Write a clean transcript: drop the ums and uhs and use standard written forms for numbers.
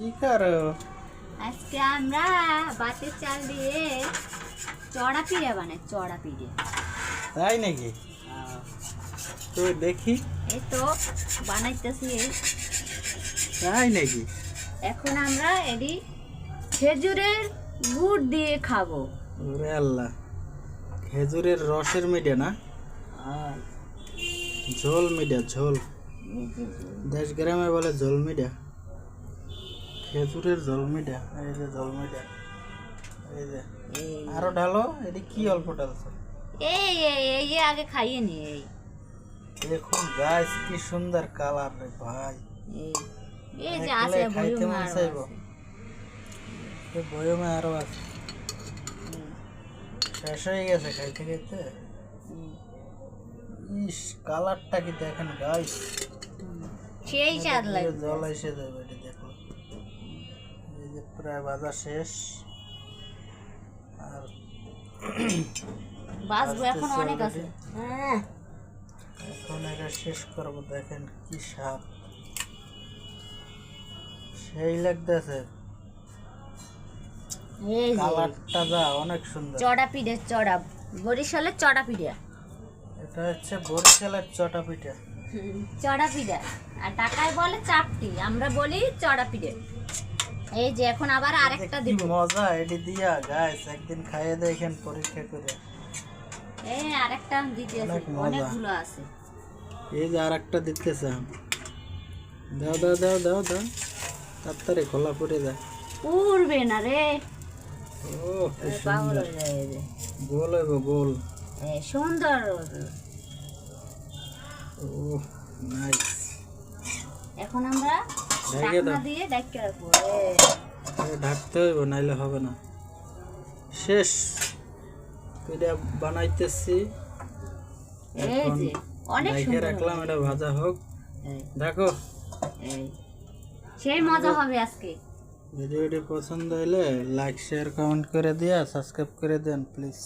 কি করো? আজকে আমরা বাতের চাল দিয়ে চড়া পিঠে বানাই। চড়া পিঠে তাই নাকি? তো দেখি। এই তো বানাইতেছি। তাই নাকি? এখন আমরা এটি খেজুরের গুড় দিয়ে খাবো। ওরে আল্লাহ, খেজুরের রসের মিডিয়া না? ঝোল মিডিয়া, ঝোল। দেশ গ্রামে বলে ঝোল মিডিয়া। খেজুরের ঝোল মিডিয়া। এই যে ঝোল মিডিয়া, এই যে আরো ঢালো। এটি কি অল্প ঢালছো? এই এই এই যে আগে খাইয়ে নি। এই দেখুন গাইস, কি সুন্দর কালার রে ভাই। এই এই যে আছে খাইতে মন বয়ম আর চাইবো। এই বয়মে আরো আছে। শেষ হয়ে গেছে খাইতে খাইতে। ইস, কালারটা কি দেখেন গাইস, সেই স্বাদ লাগে। জল এসে যাবে। এটা দেখো, এই যে প্রায় ভাজা শেষ। আর বাসবো এখন অনেক আছে। হ্যাঁ, এখন এটা শেষ করবো। দেখেন কি স্বাদ, সেই লাগতেছে। এই যে কালারটা যা অনেক সুন্দর। চড়া পিঠে, চড়া বরিশালের চড়া পিঠে। এটা হচ্ছে বরিশালের চটা পিঠা। চড়া পিঠা, আর ঢাকায় বলে চাপটি, আমরা বলি চড়া পিঠে। এই যে এখন আবার আরেকটা কি দিব। মজা এটি দিয়া গাইস, একদিন খাইয়ে দেখেন পরীক্ষা করে। এই আরেকটা দিতে আছে, অনেক মজা। অনেকগুলো আছে। এই যে আরেকটা দিতেছে। দাও দাও দাও দাও দাও, তাড়াতাড়ি খোলা পড়ে যায়। উড়বে না রে, ও কি পাগল সুন্দর। হয়ে যায়। এই যে গোল হইব গোল। এই সুন্দর। ও নাইস। এখন আমরা ঢেকে ঢাকনা দাও। দিয়ে ঢেকে রাখবো। ঢাকতে হইব, নাইলে হবে না। শেষ এটা বানাইতেছি। এই এখন যে অনেক ঢেকে সুন্দর রাখলাম, হবে। এটা ভাজা হোক। এই, দেখো, এই সেই মজা হবে আজকে। ভিডিওটি পছন্দ হলে লাইক শেয়ার কমেন্ট করে দিয়া সাবস্ক্রাইব করে দেন প্লিজ।